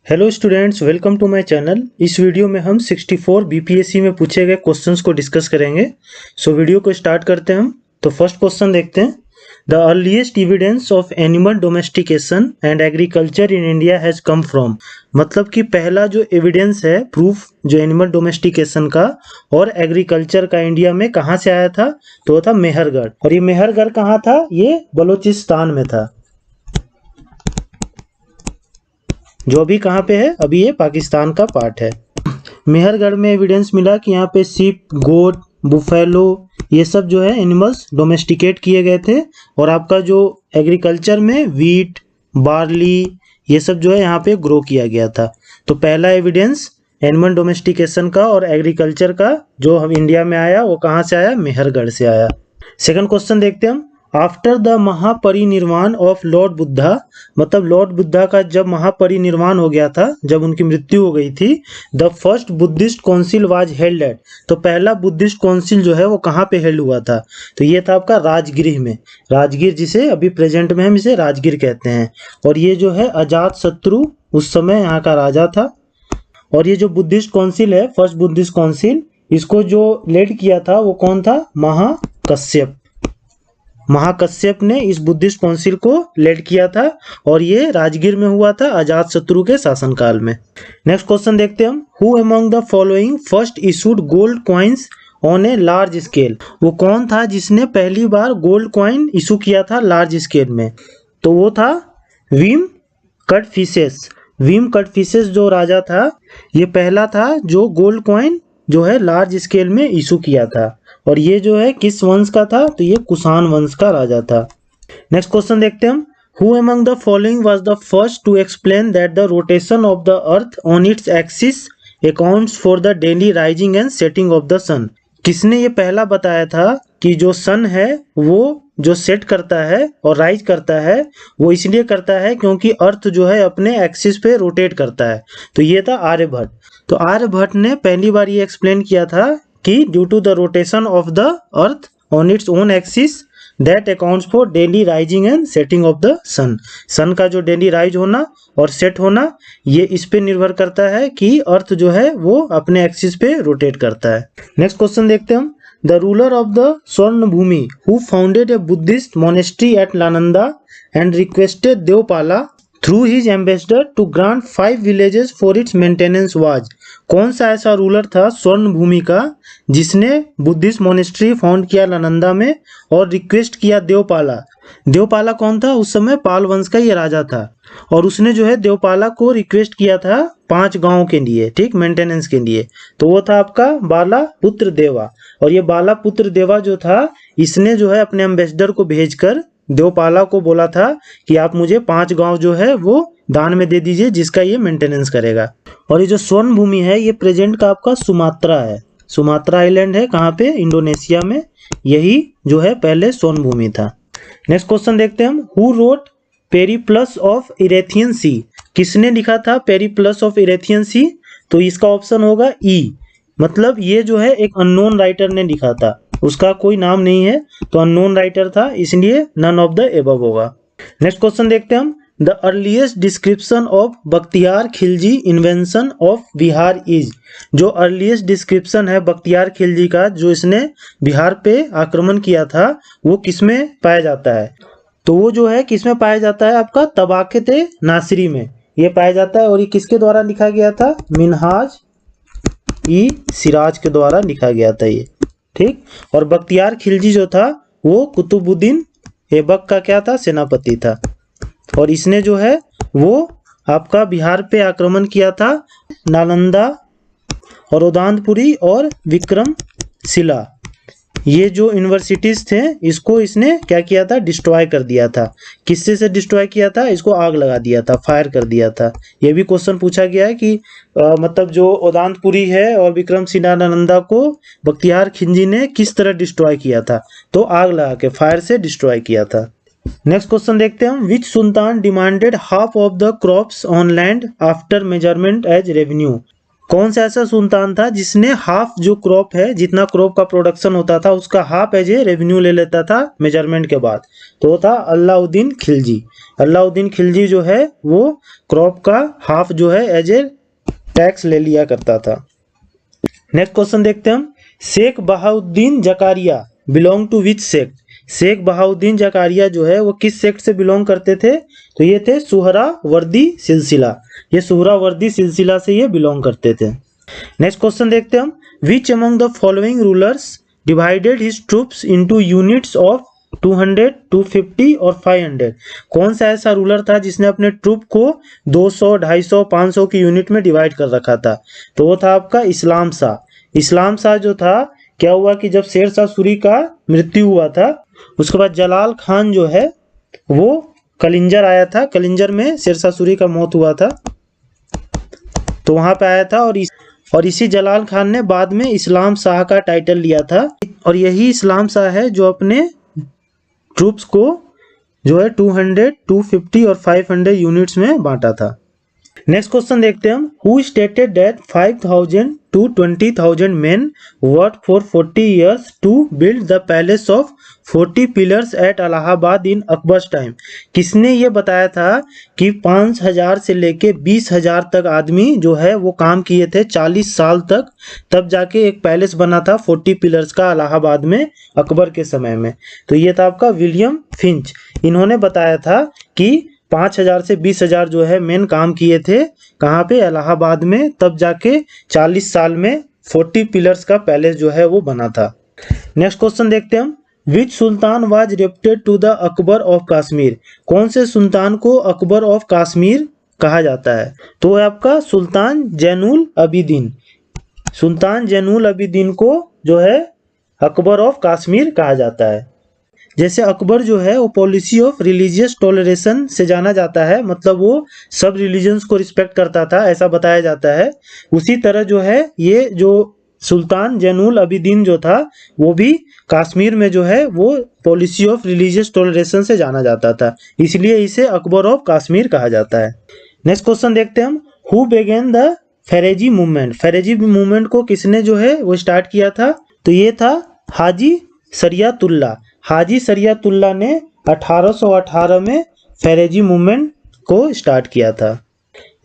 Hello students, welcome to my channel. इस video में हम 64 बीपीएससी में पूछे गए क्वेश्चंस को डिस्कस करेंगे। सो वीडियो को स्टार्ट करते हैं हम। तो फर्स्ट क्वेश्चन देखते हैं। The earliest evidence of animal domestication and agriculture in India has come from. मतलब कि पहला जो एविडेंस है, प्रूफ जो एनिमल डोमेस्टिकेशन का और एग्रीकल्चर का इंडिया में कहाँ से आया था, तो वो था मेहरगढ़। और ये मेहरगढ़ कहाँ था? ये बलूचिस्तान में था, जो अभी कहाँ पे है, अभी ये पाकिस्तान का पार्ट है। मेहरगढ़ में एविडेंस मिला कि यहाँ पे सीप, गोट, बुफेलो ये सब जो है एनिमल्स डोमेस्टिकेट किए गए थे। और आपका जो एग्रीकल्चर में वीट, बार्ली ये सब जो है यहाँ पे ग्रो किया गया था। तो पहला एविडेंस एनिमल डोमेस्टिकेशन का और एग्रीकल्चर का जो हम इंडिया में आया, वो कहाँ से आया? मेहरगढ़ से आया। सेकंड क्वेश्चन देखते हैं हम। After the Mahaparinirvan of Lord Buddha, मतलब लॉर्ड बुद्धा का जब महापरिनिर्वाण हो गया था, जब उनकी मृत्यु हो गई थी, the first Buddhist council was held at. तो पहला बुद्धिस्ट काउंसिल जो है वो कहाँ पे हेल्ड हुआ था? तो ये था आपका राजगीर में। राजगीर, जिसे अभी प्रेजेंट में हम इसे राजगीर कहते हैं। और ये जो है अजात शत्रु उस समय यहाँ का राजा था। और ये जो बुद्धिस्ट काउंसिल है, फर्स्ट बुद्धिस्ट काउंसिल, इसको जो लेड किया था वो कौन था? महाकश्यप। महाकश्यप ने इस बुद्धिस्ट काउंसिल को लेड किया था और ये राजगीर में हुआ था अजात शत्रु के शासनकाल में। नेक्स्ट क्वेश्चन देखते हैं हम। Who among the following first issued gold coins on a large scale. वो कौन था जिसने पहली बार गोल्ड कॉइन इशू किया था लार्ज स्केल में? तो वो था विम कटफिसेस। विम कटफिसेस जो राजा था, ये पहला था जो गोल्ड कॉइन जो है लार्ज स्केल में इशू किया था। और ये जो है किस वंश का था? तो ये कुषाण वंश का राजा था। नेक्स्ट क्वेश्चन देखते हैं हम। Who among the following was the first to explain that the rotation of the earth on its axis accounts for the daily rising and setting of the sun. किसने ये पहला बताया था कि जो सन है वो जो सेट करता है और राइज करता है, वो इसलिए करता है क्योंकि अर्थ जो है अपने एक्सिस पे रोटेट करता है? तो ये था आर्यभट्ट। तो आर्यभट्ट ने पहली बार ये एक्सप्लेन किया था कि due to the rotation of the earth on its own axis that accounts for daily rising and setting of the sun. Sun का जो डेली राइज होना और सेट होना, ये इस पे निर्भर करता है कि अर्थ जो है वो अपने एक्सिस पे रोटेट करता है। नेक्स्ट क्वेश्चन देखते हैं हम। The ruler of the Swarna Bhumi who founded a Buddhist monastery at Nalanda and requested Devapala through his ambassador to grant 5 villages for its maintenance was. कौन सा ऐसा रूलर था स्वर्ण भूमि का जिसने बुद्धिस्ट मोनेस्ट्री फाउंड किया नालंदा में और रिक्वेस्ट किया देवपाला? देवपाला कौन था? उस समय पाल वंश का ये राजा था। और उसने जो है देवपाला को रिक्वेस्ट किया था 5 गांव के लिए, ठीक, मेंटेनेंस के लिए। तो वो था आपका बाला पुत्र देवा। और ये बाला पुत्र देवा जो था, इसने जो है अपने एम्बेसडर को भेजकर देवपाला को बोला था कि आप मुझे 5 गांव जो है वो दान में दे दीजिए, जिसका ये मेंटेनेंस करेगा। और ये जो स्वर्ण भूमि है, ये प्रेजेंट का आपका सुमात्रा है। सुमात्रा आइलैंड है कहाँ पे? इंडोनेशिया में। यही जो है पहले स्वर्ण भूमि था। नेक्स्ट क्वेश्चन देखते हैं हम। हु रोट पेरिप्लस ऑफ इरेथियन सी। किसने लिखा था पेरिप्लस ऑफ इरेथियन सी? तो इसका ऑप्शन होगा ई। मतलब ये जो है एक अननोन राइटर ने लिखा था, उसका कोई नाम नहीं है, तो अननोन राइटर था, इसलिए नन ऑफ द एबव होगा। नेक्स्ट क्वेश्चन देखते हैं हम। The earliest description of Bakhtiyar Khilji invention of Bihar is. जो अर्लीस्ट डिस्क्रिप्शन है बख्तियार खिलजी का, जो इसने बिहार पे आक्रमण किया था, वो किसमें पाया जाता है? तो वो जो है किसमें पाया जाता है? आपका तबाकत नासिरी में ये पाया जाता है। और ये किसके द्वारा लिखा गया था? मिनहाज ई सिराज के द्वारा लिखा गया था ये, ठीक। और बख्तियार खिलजी जो था वो कुतुबुद्दीन ऐबक का क्या था? सेनापति था। और इसने जो है वो आपका बिहार पे आक्रमण किया था। नालंदा और उदानपुरी और विक्रमशिला, ये जो यूनिवर्सिटीज थे, इसको इसने क्या किया था? डिस्ट्रॉय कर दिया था। किससे से डिस्ट्रॉय किया था? इसको आग लगा दिया था, फायर कर दिया था। ये भी क्वेश्चन पूछा गया है कि मतलब जो उदानपुरी है और विक्रमशिला नालंदा को बख्तियार खिलजी ने किस तरह डिस्ट्रॉय किया था? तो आग लगा के, फायर से डिस्ट्रॉय किया था। नेक्स्ट क्वेश्चन देखते हैं हम। Which sultan demanded half of the crops on land after measurement as revenue. कौन सा ऐसा सुल्तान था जिसने हाफ जो क्रॉप है, जितना क्रॉप का प्रोडक्शन होता था उसका हाफ एज ए रेवेन्यू ले लेता था मेजरमेंट के बाद? तो वो था अलाउद्दीन खिलजी। अलाउद्दीन खिलजी जो है वो क्रॉप का हाफ जो है एज ए टैक्स ले लिया करता था। नेक्स्ट क्वेश्चन देखते हैं हम। Sheikh Bahauddin Zakaria belong to which sect? Sheikh Bahauddin Zakaria जो है वो किस सेक्ट से बिलोंग करते थे? तो ये थे सुहरावर्दी सिलसिला। ये सुहरावर्दी सिलसिला से ये बिलोंग करते थे। नेक्स्ट क्वेश्चन देखते हैं हम। Which among the following rulers divided his troops into units of 200, 250 और 500? कौन सा ऐसा रूलर था जिसने अपने ट्रूप को 200, 250, 500 की यूनिट में डिवाइड कर रखा था? तो वो था आपका इस्लाम शाह। इस्लाम शाह जो था, क्या हुआ कि जब शेर शाह सूरी का मृत्यु हुआ था उसके बाद जलाल खान जो है वो कलिंजर आया था, कलिंजर में शेर शाह सूरी का मौत हुआ था, तो वहां पे आया था और इसी जलाल खान ने बाद में इस्लाम शाह का टाइटल लिया था। और यही इस्लाम शाह है जो अपने ट्रूप्स को जो है 200, 250 और 500 यूनिट्स में बांटा था। नेक्स्ट क्वेश्चन देखते हैं हम। Who stated that 5,000 to 20,000 men worked for 40 years to build the palace of 40 pillars at Allahabad in Akbar's time? किसने ये बताया था कि 5,000 से लेके 20,000 तक आदमी जो है वो काम किए थे 40 साल तक, तब जाके एक पैलेस बना था 40 पिलर्स का इलाहाबाद में अकबर के समय में? तो ये था आपका विलियम फिंच। इन्होंने बताया था कि 5,000 से 20,000 जो है मेन काम किए थे कहाँ पे? इलाहाबाद में, तब जाके 40 साल में 40 पिलर्स का पैलेस जो है वो बना था। नेक्स्ट क्वेश्चन देखते हैं हम। Which sultan was reputed to the Akbar of Kashmir? कौन से सुल्तान को अकबर ऑफ कश्मीर कहा जाता है? तो है आपका सुल्तान जैनुल अबिदीन। सुल्तान जैनुल अबिदीन को जो है अकबर ऑफ कश्मीर कहा जाता है। जैसे अकबर जो है वो पॉलिसी ऑफ रिलीजियस टॉलरेशन से जाना जाता है, मतलब वो सब रिलीजन्स को रिस्पेक्ट करता था ऐसा बताया जाता है। उसी तरह जो है ये जो सुल्तान जैनुल अबिदीन जो था वो भी कश्मीर में जो है वो पॉलिसी ऑफ रिलीजियस टॉलरेशन से जाना जाता था, इसलिए इसे अकबर ऑफ कश्मीर कहा जाता है। नेक्स्ट क्वेश्चन देखते हैं हम। Who began the Faraizi movement? Faraizi movement को किसने जो है वो स्टार्ट किया था? तो ये था हाजी शरियतुल्लाह। हाजी शरियतुल्लाह ने 1818 में फैरेजी मूवमेंट को स्टार्ट किया था।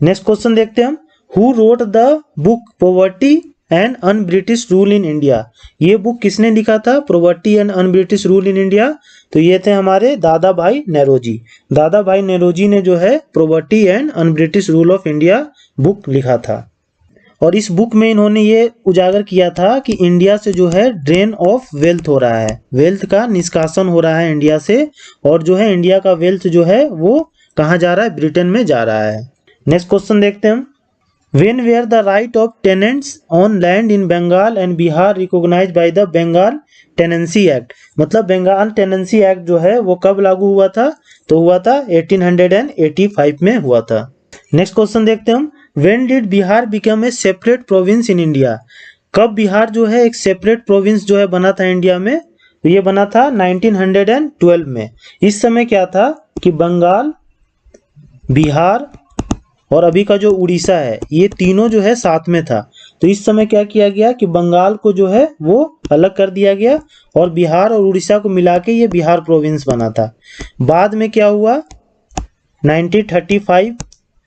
नेक्स्ट क्वेश्चन देखते हैं हम। Who wrote the book poverty and un British rule in India? ये बुक किसने लिखा था, poverty and un British rule in India? तो ये थे हमारे दादा भाई नेरोजी। दादा भाई नेरोजी ने जो है poverty and un British rule of India book लिखा था। और इस बुक में इन्होंने ये उजागर किया था कि इंडिया से जो है ड्रेन ऑफ वेल्थ हो रहा है, वेल्थ का निष्कासन हो रहा है इंडिया से, और जो है इंडिया का वेल्थ जो है वो कहाँ जा रहा है? ब्रिटेन में जा रहा है। नेक्स्ट क्वेश्चन देखते हैं हम। When were the right of tenants on land in Bengal and Bihar recognised by the Bengal tenancy act? मतलब बंगाल टेनेंसी एक्ट जो है वो कब लागू हुआ था? तो हुआ था 1885 में हुआ था। नेक्स्ट क्वेश्चन देखते हैं हम। When did Bihar become a separate province in India? कब बिहार जो है एक सेपरेट प्रोविंस जो है बना था इंडिया में? तो ये बना था 1912 में। इस समय क्या था कि बंगाल, बिहार और अभी का जो उड़ीसा है ये तीनों जो है साथ में था। तो इस समय क्या किया गया कि बंगाल को जो है वो अलग कर दिया गया और बिहार और उड़ीसा को मिला के ये बिहार प्रोविंस बना था। बाद में क्या हुआ, 1935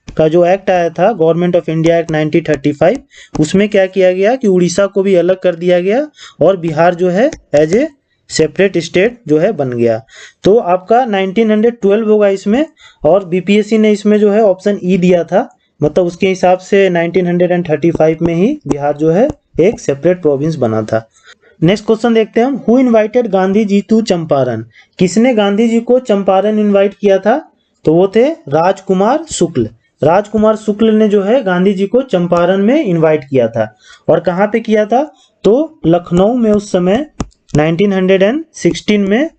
का जो एक्ट आया था गवर्नमेंट ऑफ इंडिया एक्ट 1935, उसमें क्या किया गया कि उड़ीसा को भी अलग कर दिया गया और बिहार जो है एज ए सेपरेट स्टेट जो है बन गया। तो आपका 1912 होगा इसमें, और बीपीएससी ने इसमें जो है ऑप्शन ई दिया था, मतलब उसके हिसाब से 1935 में ही बिहार जो है एक सेपरेट प्रोविंस बना था। नेक्स्ट क्वेश्चन देखते हैं हम। Who invited Gandhi ji to Champaran? किसने गांधी जी को चंपारण इनवाइट किया था? तो वो थे राजकुमार शुक्ल। राजकुमार शुक्ल ने जो है गांधी जी को चंपारण में इनवाइट किया था। और कहाँ पे किया था? तो लखनऊ में उस समय 1916 में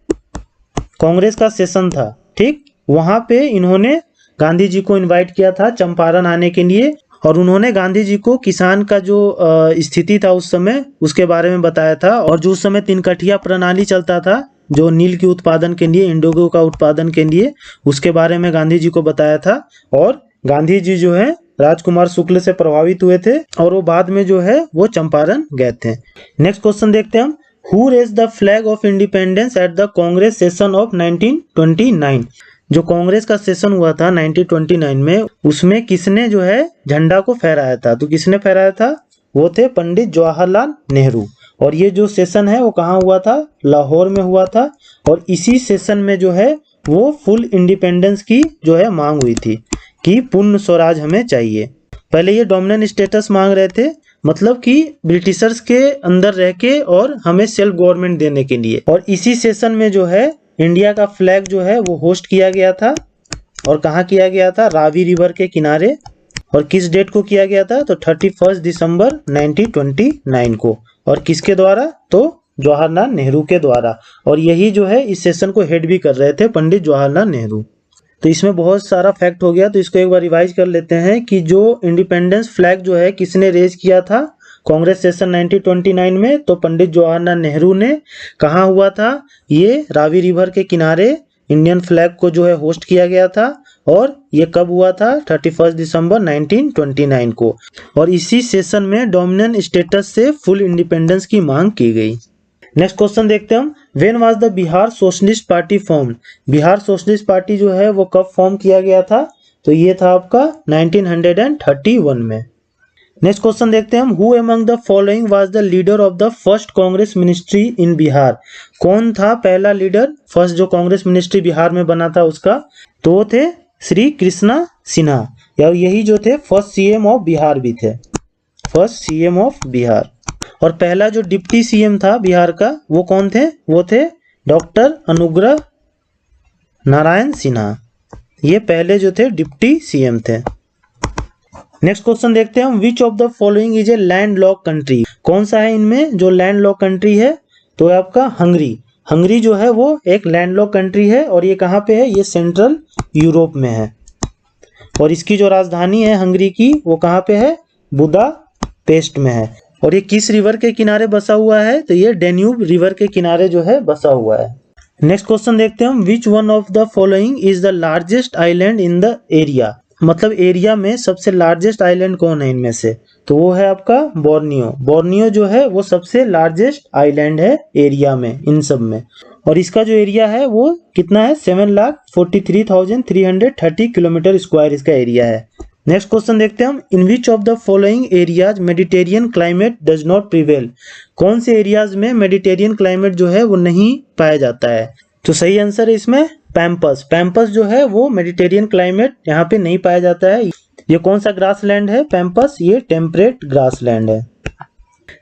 कांग्रेस का सेशन था, ठीक, वहां पे इन्होंने गांधी जी को इनवाइट किया था चंपारण आने के लिए, और उन्होंने गांधी जी को किसान का जो स्थिति था उस समय उसके बारे में बताया था, और जो उस समय तिनकठिया प्रणाली चलता था जो नील के उत्पादन के लिए, इंडिगो का उत्पादन के लिए, उसके बारे में गांधी जी को बताया था और गांधी जी जो है राजकुमार शुक्ल से प्रभावित हुए थे और वो बाद में जो है वो चंपारण गए थे। नेक्स्ट क्वेश्चन देखते हैं हम, who raised the flag of independence at the Congress session of 1929। जो कांग्रेस का सेशन हुआ था 1929 में, उसमें किसने जो है झंडा को फहराया था? तो किसने फहराया था? वो थे पंडित जवाहरलाल नेहरू। और ये जो सेशन है वो कहाँ हुआ था? लाहौर में हुआ था। और इसी सेशन में जो है वो फुल इंडिपेंडेंस की जो है मांग हुई थी कि पूर्ण स्वराज हमें चाहिए। पहले ये डोमिनेंट स्टेटस मांग रहे थे, मतलब कि ब्रिटिशर्स के अंदर रह के और हमें सेल्फ गवर्नमेंट देने के लिए। और इसी सेशन में जो है इंडिया का फ्लैग जो है वो होस्ट किया गया था। और कहाँ किया गया था? रावी रिवर के किनारे। और किस डेट को किया गया था? तो 31 दिसंबर 1929 को। और किसके द्वारा? तो जवाहरलाल नेहरू के द्वारा। और यही जो है इस सेशन को हेड भी कर रहे थे पंडित जवाहरलाल नेहरू। तो इसमें बहुत सारा फैक्ट हो गया, तो इसको एक बार रिवाइज कर लेते हैं कि जो इंडिपेंडेंस फ्लैग जो है किसने रेज किया था कांग्रेस सेशन 1929 में? तो पंडित जवाहरलाल नेहरू ने। कहाँ हुआ था? ये रावी रिवर के किनारे इंडियन फ्लैग को जो है होस्ट किया गया था। और ये कब हुआ था? 31 दिसंबर 1929 को। और इसी सेशन में डोमिनेंट स्टेटस से फुल इंडिपेंडेंस की मांग की गई। नेक्स्ट क्वेश्चन देखते हैं हम, when was the Bihar socialist party formed. Bihar socialist party जो है वो कब फॉर्म किया गया था? तो ये था आपका 1931 में। नेक्स्ट क्वेश्चन देखते हैं हम, who among the following was the leader of the first Congress ministry इन बिहार। कौन था पहला लीडर, फर्स्ट जो कांग्रेस मिनिस्ट्री बिहार में बना था उसका? तो वो थे श्री कृष्णा सिन्हा। या यही जो थे फर्स्ट सीएम ऑफ बिहार भी थे, फर्स्ट सीएम ऑफ बिहार। और पहला जो डिप्टी सीएम था बिहार का वो कौन थे? वो थे डॉक्टर अनुग्रह नारायण सिन्हा। ये पहले जो थे डिप्टी सीएम थे। नेक्स्ट क्वेश्चन देखते हैं हम, which of the following is a land lock country. कौन सा है इनमें जो लैंड लॉक कंट्री है? तो आपका हंगरी। हंगरी जो है वो एक लैंड लॉक कंट्री है। और ये कहाँ पे है? ये सेंट्रल यूरोप में है। और इसकी जो राजधानी है हंगरी की वो कहाँ पे है? बुदापेस्ट में है। और ये किस रिवर के किनारे बसा हुआ है? तो ये डेन्यूब रिवर के किनारे जो है बसा हुआ है। नेक्स्ट क्वेश्चन देखते हैं हम, which one of the following is the largest island in the area. मतलब एरिया में सबसे लार्जेस्ट आइलैंड कौन है इनमें से? तो वो है आपका बोर्नियो। बोर्नियो जो है वो सबसे लार्जेस्ट आइलैंड है एरिया में, इन सब में। और इसका जो एरिया है वो कितना है? 7,43,330 किलोमीटर स्क्वायर इसका एरिया है। नेक्स्ट क्वेश्चन देखते हैं हम, in which of the following areas Mediterranean climate does not prevail. कौन से एरियाज में मेडिटेरियन क्लाइमेट जो है वो नहीं पाया जाता है? तो सही आंसर है इसमें पैम्पस। पैम्पस जो है वो मेडिटेरियन क्लाइमेट यहाँ पे नहीं पाया जाता है। ये कौन सा ग्रास लैंड है पैम्पस? ये टेम्परेट ग्रास लैंड है।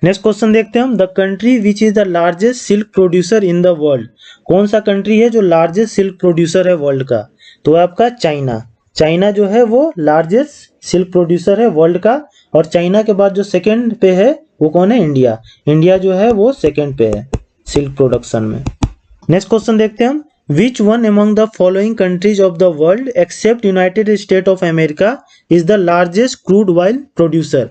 नेक्स्ट क्वेश्चन देखते हैं हम, the country which is the largest silk producer in the world. कौन सा कंट्री है जो लार्जेस्ट सिल्क प्रोड्यूसर है वर्ल्ड का? तो आपका चाइना। चाइना जो है वो लार्जेस्ट सिल्क प्रोड्यूसर है वर्ल्ड का। और चाइना के बाद जो सेकंड पे है वो कौन है? इंडिया। इंडिया जो है वो सेकंड पे है सिल्क प्रोडक्शन में। नेक्स्ट क्वेश्चन देखते हैं हम, which one among the following countries of the world accept United state of America is the largest crude oil producer.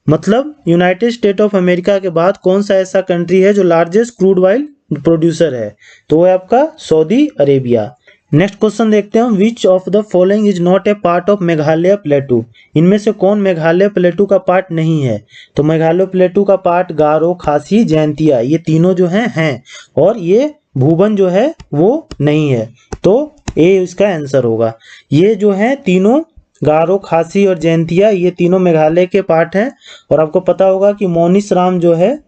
मतलब यूनाइटेड स्टेट ऑफ अमेरिका के बाद कौन सा ऐसा कंट्री है जो लार्जेस्ट क्रूड ऑयल प्रोड्यूसर है? तो वो है आपका सऊदी अरेबिया। नेक्स्ट क्वेश्चन देखते हैं हम, which of the following is not a part of Meghalaya प्लेटू। इनमें से कौन मेघालय प्लेटू का पार्ट नहीं है? तो मेघालय प्लेटू का पार्ट गारो, खासी, जयंतिया, ये तीनों जो हैं। और ये भूबन जो है वो नहीं है। तो ए इसका आंसर होगा। ये जो है तीनों गारो, खासी और जयंतिया, ये तीनों मेघालय के पार्ट हैं। और आपको पता होगा कि मौनिसराम जो है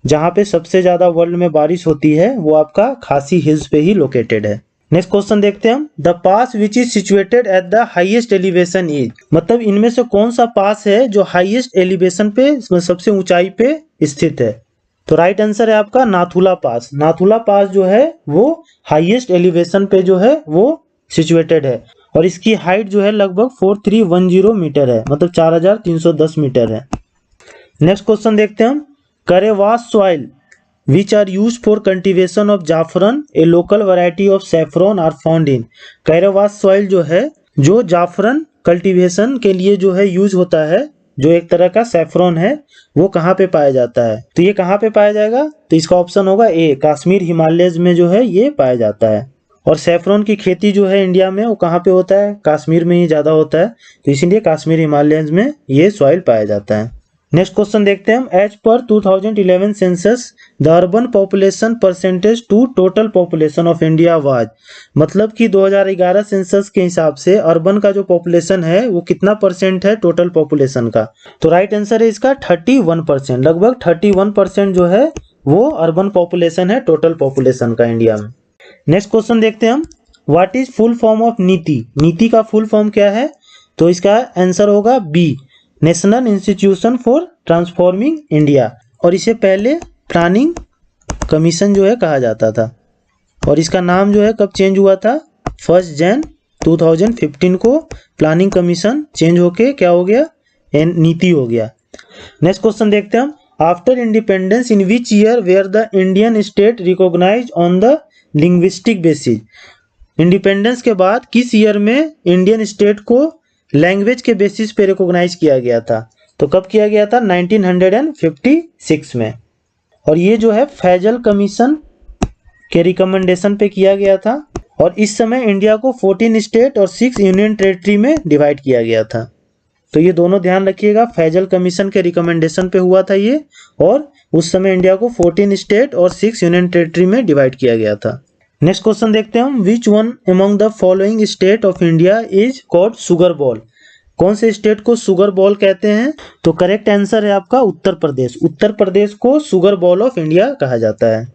जहाँ पे सबसे ज्यादा वर्ल्ड में बारिश होती है वो आपका खासी हिल्स पे ही लोकेटेड है। नेक्स्ट क्वेश्चन देखते हैं हम, the pass which is situated at the highest elevation is. मतलब इनमें से कौन सा पास है जो हाईएस्ट एलिवेशन पे, सबसे ऊंचाई पे स्थित है? तो राइट आंसर है आपका नाथुला पास। नाथुला पास जो है वो हाईएस्ट एलिवेशन पे जो है वो सिचुएटेड है। और इसकी हाइट जो है लगभग 4310 मीटर है, मतलब 4310 मीटर है। नेक्स्ट क्वेश्चन देखते हैं हम, Karewas soil which are used for cultivation of zafran a local variety of saffron are found in। Karewas soil जो है जो जाफरन कल्टीवेशन के लिए जो है यूज होता है, जो एक तरह का सैफरन है, वो कहाँ पे पाया जाता है? तो ये कहाँ पे पाया जाएगा? तो इसका ऑप्शन होगा ए, कश्मीर हिमालयज में जो है ये पाया जाता है। और सैफरॉन की खेती जो है इंडिया में वो कहाँ पे होता है, कश्मीर में ही ज़्यादा होता है, तो इसीलिए कश्मीर हिमालयंस में ये सॉइल पाया जाता है। नेक्स्ट क्वेश्चन देखते हैं हम। As per 2011 census the urban population percentage to total population of India was, मतलब कि 2011 सेंसस के हिसाब से अर्बन का जो पॉपुलेशन है वो कितना परसेंट है टोटल पॉपुलेशन का, तो राइट आंसर है इसका 31%। लगभग 31% जो है वो अर्बन पॉपुलेशन है टोटल पॉपुलेशन का इंडिया में। नेक्स्ट क्वेश्चन देखते हैं हम। What is full form of नीति, नीति का फुल फॉर्म क्या है, तो इसका आंसर होगा B, national institution for transforming India, और इसे पहले प्लानिंग कमीशन जो है कहा जाता था, और इसका नाम जो है कब चेंज हुआ था, 1 जनवरी 2015 को प्लानिंग कमीशन चेंज होके क्या हो गया, नीति हो गया। नेक्स्ट क्वेश्चन देखते हैं हम। After independence in which year were the Indian state recognised on the linguistic basis, independence के बाद किस ईयर में इंडियन स्टेट को लैंग्वेज के बेसिस पे रिकॉग्नाइज किया गया था, तो कब किया गया था, 1956 में, और ये जो है फैजल कमीशन के रिकमेंडेशन पे किया गया था, और इस समय इंडिया को 14 स्टेट और 6 यूनियन टेरिटरी में डिवाइड किया गया था। तो ये दोनों ध्यान रखिएगा, फैजल कमीशन के रिकमेंडेशन पे हुआ था ये, और उस समय इंडिया को 14 स्टेट और 6 यूनियन टेरिटरी में डिवाइड किया गया था। नेक्स्ट क्वेश्चन देखते हैं हम। Which one among the following state of India is called sugar ball, कौन से स्टेट को शुगर बॉल कहते हैं, तो करेक्ट आंसर है आपका उत्तर प्रदेश, उत्तर प्रदेश को शुगर बॉल ऑफ इंडिया कहा जाता है।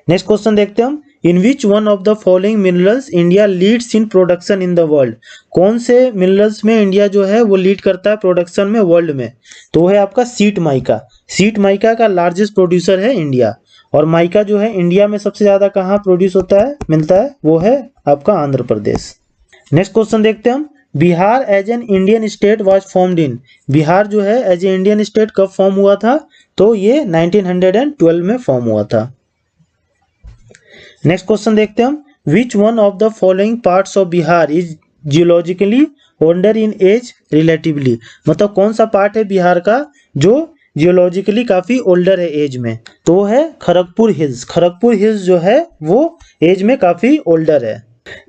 नेक्स्ट क्वेश्चन देखते हैं हम। In which one of the following minerals India leads in production in the world, कौन से मिनरल्स में इंडिया जो है वो लीड करता है प्रोडक्शन में वर्ल्ड में, तो है आपका सीट माइका, सीट माइका का लार्जेस्ट प्रोड्यूसर है इंडिया, और माइका जो है इंडिया में सबसे ज्यादा कहाँ प्रोड्यूस होता है, मिलता है, वो है आपका आंध्र प्रदेश। नेक्स्ट क्वेश्चन देखते हैं हम। Bihar as an Indian state was formed in, Bihar जो है एज ए इंडियन स्टेट कब फॉर्म हुआ था, तो ये 1912 में फॉर्म हुआ था। नेक्स्ट क्वेश्चन देखते हैं हम। Which one of the following parts of Bihar is geologically older in age relatively, मतलब कौन सा पार्ट है बिहार का जो जियोलॉजिकली काफी ओल्डर है एज में, तो वो है खड़गपुर हिल्स, खड़गपुर हिल्स जो है वो एज में काफी ओल्डर है।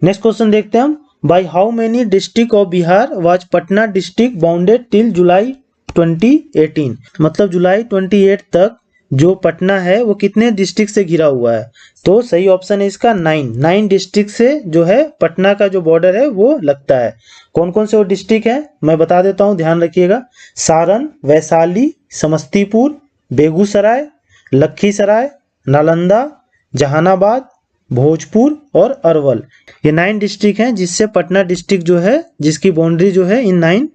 नेक्स्ट क्वेश्चन देखते हैं हम। By how many district of Bihar was Patna district bounded till July 2018, मतलब जुलाई 28 तक जो पटना है वो कितने डिस्ट्रिक्ट से घिरा हुआ है, तो सही ऑप्शन है इसका 9 डिस्ट्रिक्ट से जो है पटना का जो बॉर्डर है वो लगता है। कौन कौन से वो डिस्ट्रिक्ट है मैं बता देता हूँ, ध्यान रखिएगा। सारण, वैशाली, समस्तीपुर, बेगूसराय, लखीसराय, नालंदा, जहानाबाद, भोजपुर और अरवल, ये 9 डिस्ट्रिक्ट हैं जिससे पटना डिस्ट्रिक्ट जो है जिसकी बाउंड्री जो है इन 9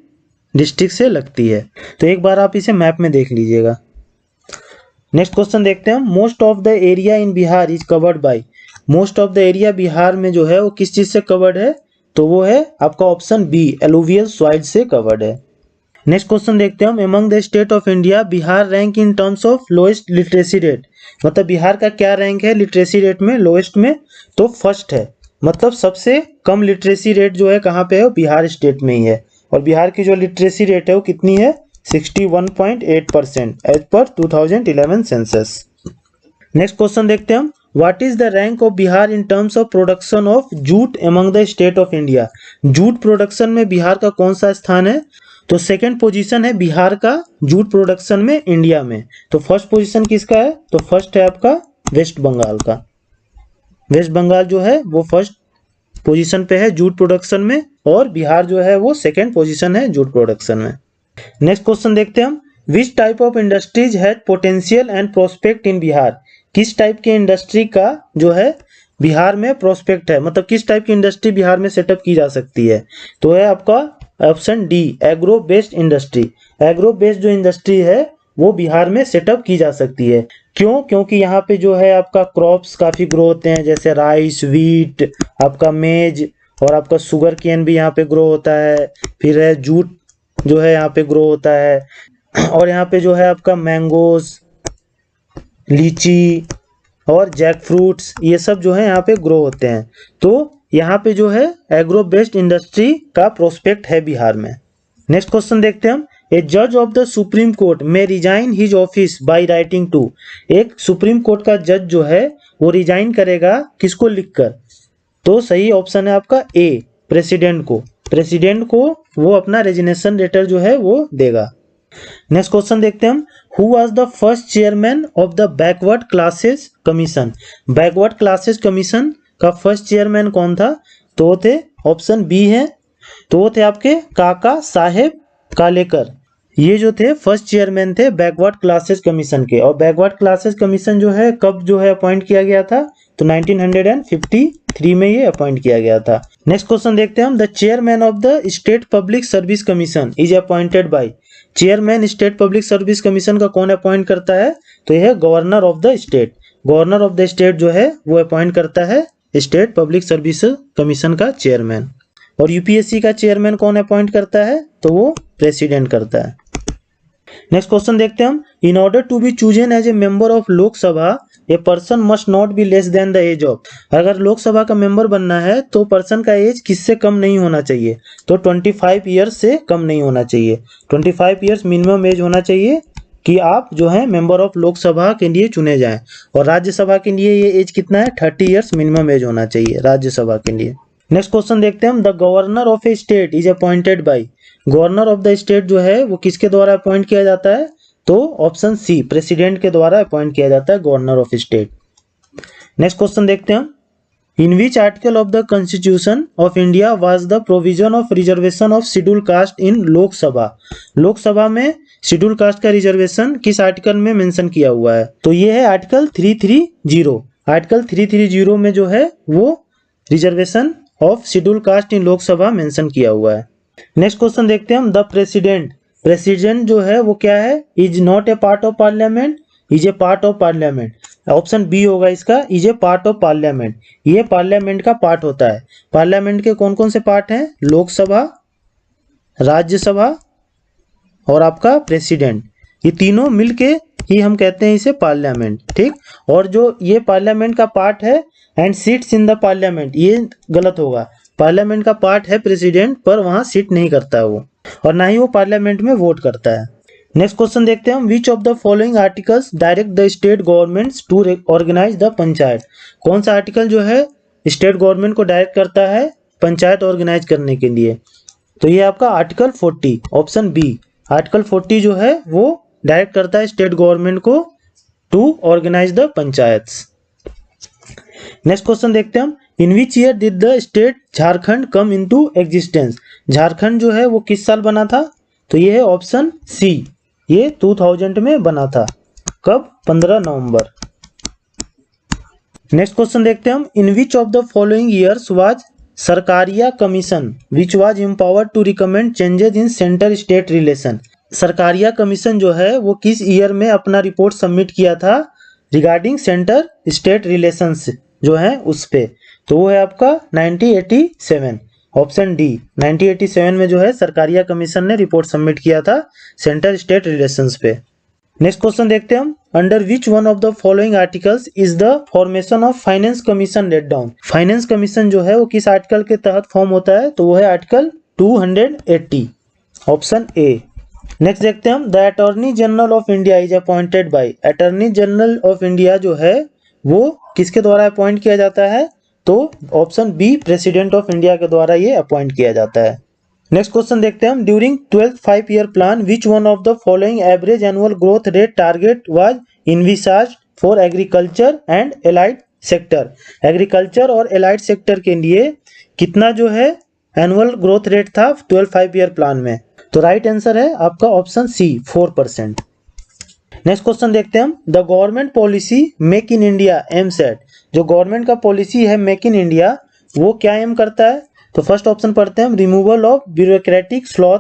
डिस्ट्रिक्ट से लगती है। तो एक बार आप इसे मैप में देख लीजिएगा। नेक्स्ट क्वेश्चन देखते हैं। Most of the area in Bihar is covered by, most of the area Bihar में जो है वो किस चीज से कवर्ड है, तो वो है आपका ऑप्शन बी, एलुवियल सॉइल से कवर्ड है। नेक्स्ट क्वेश्चन देखते हैं हम। Among the state of India Bihar rank in terms of lowest literacy rate, मतलब बिहार का क्या रैंक है लिटरेसी रेट में, लोएस्ट में, तो फर्स्ट है, मतलब सबसे कम लिटरेसी रेट जो है कहाँ पे है, बिहार स्टेट में ही है, और बिहार की जो लिटरेसी रेट है वो कितनी है, 61.8% as per 2011 census. Next question देखते हैं हम। What is the rank of Bihar in terms of production of jute among the state of India, jute production में बिहार का कौन सा स्थान है, तो सेकंड पोजीशन है बिहार का जूट प्रोडक्शन में इंडिया में। तो फर्स्ट पोजीशन किसका है, तो फर्स्ट है आपका वेस्ट बंगाल का, वेस्ट बंगाल जो है वो फर्स्ट पोजीशन पे है जूट प्रोडक्शन में, और बिहार जो है वो सेकंड पोजीशन है जूट प्रोडक्शन में। नेक्स्ट क्वेश्चन देखते हैं हम। Which type of industries has potential and prospect in Bihar, किस टाइप की इंडस्ट्री का जो है बिहार में प्रोस्पेक्ट है, मतलब किस टाइप की इंडस्ट्री बिहार में सेटअप की जा सकती है, तो है आपका option D, agro based industry. Agro based जो इंडस्ट्री है वो बिहार में सेटअप की जा सकती है। क्यों, क्योंकि यहाँ पे जो है आपका क्रॉप्स काफी ग्रो होते हैं, जैसे राइस, व्हीट, आपका मेज, और आपका शुगर केन भी यहाँ पे ग्रो होता है, फिर है जूट जो है यहाँ पे ग्रो होता है, और यहाँ पे जो है आपका मैंगोज, लीची और जैक फ्रूट्स, ये सब जो है यहाँ पे ग्रो होते हैं। तो यहाँ पे जो है एग्रो बेस्ड इंडस्ट्री का प्रोस्पेक्ट है बिहार में। नेक्स्ट क्वेश्चन देखते हैं हम। ए जज of the supreme court may resign his office by writing to, एक सुप्रीम कोर्ट का जज जो है वो रिजाइन करेगा किसको लिखकर, तो सही ऑप्शन है आपका ए, प्रेसिडेंट को वो अपना रेजिग्नेशन लेटर जो है वो देगा। नेक्स्ट क्वेश्चन देखते हैं हम, who was the first chairman of the backward classes commission. Backward classes commission का फर्स्ट चेयरमैन कौन था? तो वो थे, ऑप्शन बी है, तो वो थे आपके काका साहेब कालेकर। ये जो थे फर्स्ट चेयरमैन थे बैकवर्ड क्लासेस कमीशन के। और बैकवर्ड क्लासेस कमीशन जो है कब जो है अपॉइंट किया गया था? तो 1953 में ये अपॉइंट किया गया था। नेक्स्ट क्वेश्चन देखते हैं हम, the chairman of the state public service commission is appointed by. Chairman state public service commission का कौन अपॉइंट करता है? तो यह है governor of the state. Governor of the state जो है वो अपॉइंट करता है स्टेट पब्लिक सर्विस कमीशन का चेयरमैन। और यूपीएससी का चेयरमैन कौन अपॉइंट करता है? तो वो प्रेसिडेंट करता है। नेक्स्ट क्वेश्चन देखते हैं हम, in order to be chosen as a member of Lok Sabha a person must not be less than the age of. अगर लोकसभा का मेंबर बनना है तो पर्सन का एज किससे कम नहीं होना चाहिए? तो 25 ईयर्स से कम नहीं होना चाहिए। 25 ईयर्स मिनिमम एज होना चाहिए कि आप जो है मेंबर ऑफ लोकसभा के लिए चुने जाएं। और राज्यसभा के लिए ये एज कितना है? 30 ईयर्स मिनिमम एज होना चाहिए राज्यसभा के लिए। नेक्स्ट क्वेश्चन देखते हैं हम, the governor of A state is appointed by. Governor of the state जो है वो किसके द्वारा अपॉइंट किया जाता है? तो ऑप्शन सी, प्रेसिडेंट के द्वारा अपॉइंट किया जाता है governor of state. Next question देखते हैं हम, in which article of the constitution of India was the provision of reservation of schedule caste in Lok Sabha. Lok Sabha में शेड्यूल कास्ट का रिजर्वेशन किस आर्टिकल में मेंशन किया हुआ है? तो ये है आर्टिकल 330। आर्टिकल 330 में जो है वो reservation of schedule caste in Lok Sabha mention किया हुआ है। नेक्स्ट क्वेश्चन देखते हैं हम, द प्रेसिडेंट जो है वो क्या है? Is not a part of parliament, is a part of parliament. Option B होगा इसका, is a part of parliament. ये पार्लियामेंट का पार्ट होता है। पार्लियामेंट के कौन कौन से पार्ट हैं? लोकसभा, राज्यसभा और आपका प्रेसिडेंट। ये तीनों मिलके ही हम कहते हैं इसे पार्लियामेंट, ठीक। और जो ये पार्लियामेंट का पार्ट है and seats in the parliament, ये गलत होगा। पार्लियामेंट का पार्ट है प्रेसिडेंट, पर वहां सीट नहीं करता है वो, और ना ही वो पार्लियामेंट में वोट करता है। नेक्स्ट क्वेश्चन देखते हैं हम, which of the following articles direct the state governments to organise the panchayat. कौन सा आर्टिकल जो है स्टेट गवर्नमेंट को डायरेक्ट करता है पंचायत ऑर्गेनाइज करने के लिए? तो ये आपका आर्टिकल 40, ऑप्शन बी। आर्टिकल 40 जो है वो डायरेक्ट करता है स्टेट गवर्नमेंट को to organise the panchayats. Next question देखते हैं हम, in which year did the state Jharkhand come into existence. Jharkhand जो है वो किस साल बना था? तो ये है ऑप्शन सी, ये 2000 में बना था। कब? 15 नवंबर। नेक्स्ट क्वेश्चन देखते हैं हम, in which of the following years was Sarkaria commission which was empowered to recommend changes in centre state relation. Sarkaria commission जो है वो किस ईयर में अपना रिपोर्ट सबमिट किया था रिगार्डिंग सेंटर स्टेट रिलेशंस जो है उस पे? तो वो है आपका 1987, ऑप्शन डी। 1987 में जो है सरकारिया कमीशन ने रिपोर्ट सबमिट किया था सेंटर स्टेट रिलेशंस पे। नेक्स्ट क्वेश्चन देखते हैं हम, under which one of the following articles is the formation of finance commission laid down. Finance commission जो है वो किस आर्टिकल के तहत फॉर्म होता है? तो वो है आर्टिकल 280, ऑप्शन ए। नेक्स्ट देखते हैं हम, the attorney general of India is appointed by. Attorney general of India जो है वो किसके द्वारा अपॉइंट किया जाता है? तो option B, president of India के द्वारा ये अपॉइंट किया जाता है। नेक्स्ट क्वेश्चन देखते हैं हम, during 12th 5 year plan which one of the following average annual growth rate target was envisaged for agriculture and allied sector. Agriculture और एलाइड सेक्टर के लिए कितना जो है एनुअल ग्रोथ रेट था 12th 5 ईयर प्लान में? तो राइट आंसर है आपका ऑप्शन सी, 4%। नेक्स्ट क्वेश्चन देखते हैं हम, the government policy make in India aims at. जो गवर्नमेंट का पॉलिसी है मेक इन इंडिया वो क्या एम करता है? तो फर्स्ट ऑप्शन पढ़ते हैं हम, removal of bureaucratic sloth,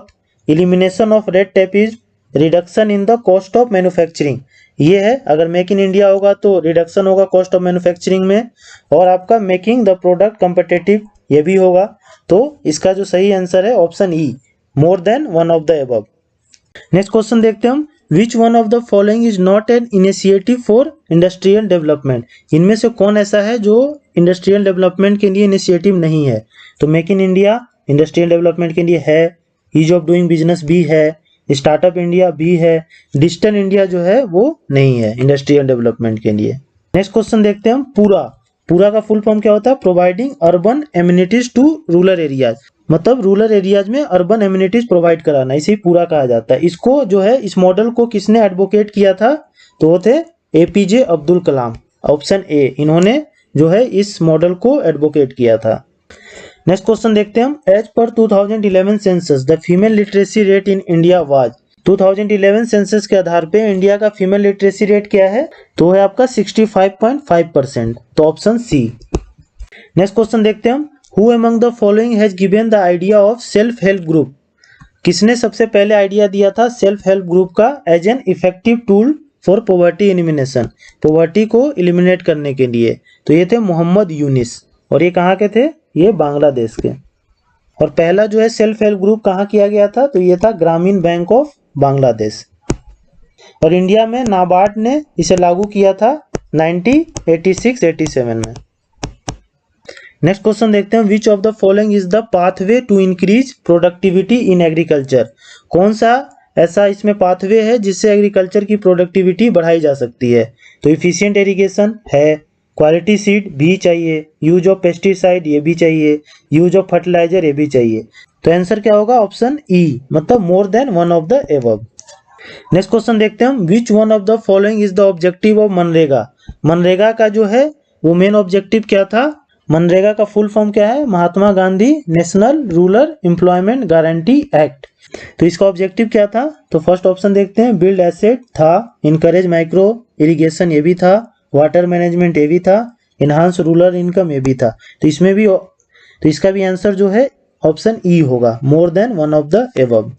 elimination of red tapism, reduction in the cost of manufacturing. ये है, अगर मेक इन इंडिया होगा तो रिडक्शन होगा कॉस्ट ऑफ मैन्युफैक्चरिंग में, और आपका मेकिंग द प्रोडक्ट कम्पिटिटिव ये भी होगा। तो इसका जो सही आंसर है option E, more than one of the above. Next question देखते हैं हम, which one of the following is not an initiative for industrial development. इनमें से कौन ऐसा है जो इंडस्ट्रियल डेवलपमेंट के लिए इनिशिएटिव नहीं है? तो make in India industrial development के लिए है, ईज ऑफ डूइंग बिजनेस भी है, स्टार्टअप इंडिया भी है, डिजिटल इंडिया जो है वो नहीं है इंडस्ट्रियल डेवलपमेंट के लिए। नेक्स्ट क्वेश्चन देखते हैं हम, पूरा का फुल फॉर्म क्या होता है? Providing urban amenities to rural areas, मतलब रूरल एरियाज में अर्बन एमिनिटीज प्रोवाइड कराना, इसे पूरा कहा जाता है। इसको जो है, इस मॉडल को किसने एडवोकेट किया था? तो वो थे APJ Abdul Kalam. Option A, इन्होंने जो है इस मॉडल को एडवोकेट किया था। नेक्स्ट क्वेश्चन देखते हैं हम। As per 2011 census the female literacy rate in India was. 2011 census के आधार पे इंडिया का फीमेल लिटरेसी रेट क्या है? तो है आपका 65.5%, तो ऑप्शन सी। नेक्स्ट क्वेश्चन देखते हैं हम। Who among the following has given the idea of self help group. किसने सबसे पहले आइडिया दिया था सेल्फ हेल्प ग्रुप का as an effective tool for poverty elimination, poverty को एलिमिनेट करने के लिए? तो ये थे मोहम्मद यूनिस, और ये कहाँ के थे? ये बांग्लादेश के। और पहला जो है सेल्फ हेल्प ग्रुप कहाँ किया गया था? तो ये था ग्रामीण बैंक ऑफ बांग्लादेश। और इंडिया में नाबार्ड ने इसे लागू किया था 1986-87 में। नेक्स्ट क्वेश्चन देखते हैं। Which of the following is the pathway to increase productivity in agriculture. कौन सा ऐसा इसमें पाथवे है जिससे एग्रीकल्चर की प्रोडक्टिविटी बढ़ाई जा सकती है? तो इफिशिएंट इरिगेशन है, क्वालिटी सीड भी चाहिए, यूज ऑफ पेस्टिसाइड ये भी चाहिए, यूज ऑफ फर्टिलाइजर ये भी चाहिए। तो आंसर क्या होगा? ऑप्शन ई, मतलब मोर than one of the above. Next question देखते हैं हम। Which one of the following is the objective of MNREGA. MNREGA का जो है वो मेन ऑब्जेक्टिव क्या था? मनरेगा का फुल फॉर्म क्या है? Mahatma Gandhi national rural employment guarantee act. तो इसका ऑब्जेक्टिव क्या था? तो फर्स्ट ऑप्शन देखते हैं। बिल्ड एसेट था, इनकरेज माइक्रो इरिगेशन ये भी था, वाटर मैनेजमेंट ये भी था, इनहांस रूरल इनकम ये भी था। तो इसमें भी तो इसका भी आंसर जो है ऑप्शन ई होगा, more than one of the above.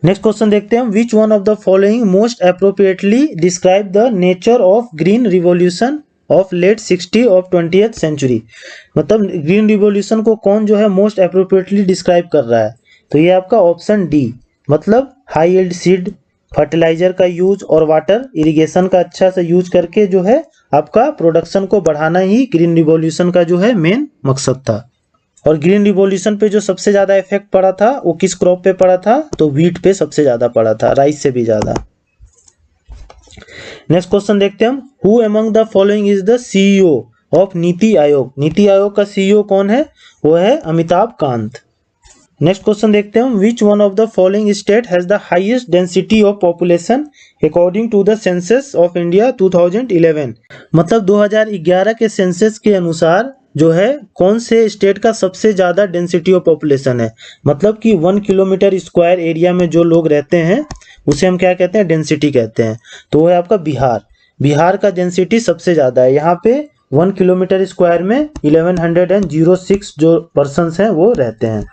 Next question देखते हैं। Which one of the following most appropriately describe the nature of green revolution of late 60 of 20th century. मतलब ग्रीन रिवॉल्यूशन को कौन जो है मोस्ट अप्रोप्रिएटली डिस्क्राइब कर रहा है? तो ये आपका ऑप्शन डी, मतलब हाई यील्ड सीड, फर्टिलाइजर का यूज और वाटर इरिगेशन का अच्छा से यूज करके जो है आपका प्रोडक्शन को बढ़ाना ही ग्रीन रिवॉल्यूशन का जो है मेन मकसद था। और ग्रीन रिवॉल्यूशन पे जो सबसे ज्यादा इफेक्ट पड़ा था वो किस क्रॉप पे पड़ा था? तो व्हीट पे सबसे ज्यादा पड़ा था, राइस से भी ज्यादा। नेक्स्ट क्वेश्चन देखते हैं हम। Who among the following is the CEO of NITI Aayog. NITI Aayog का सीईओ कौन है? वो है अमिताभ कांत। नेक्स्ट क्वेश्चन देखते हैं हम। Which one of the following state has the highest density of population according to the census of India 2011। मतलब 2011 के सेंसस के अनुसार जो है कौन से स्टेट का सबसे ज्यादा डेंसिटी ऑफ पॉपुलेशन है? मतलब कि 1 किलोमीटर स्क्वायर एरिया में जो लोग रहते हैं उसे हम क्या कहते हैं? डेंसिटी कहते हैं। तो वो है आपका बिहार। बिहार का डेंसिटी सबसे ज्यादा है। यहाँ पे 1 किलोमीटर स्क्वायर में 1106 जो पर्सन्स हैं वो रहते हैं।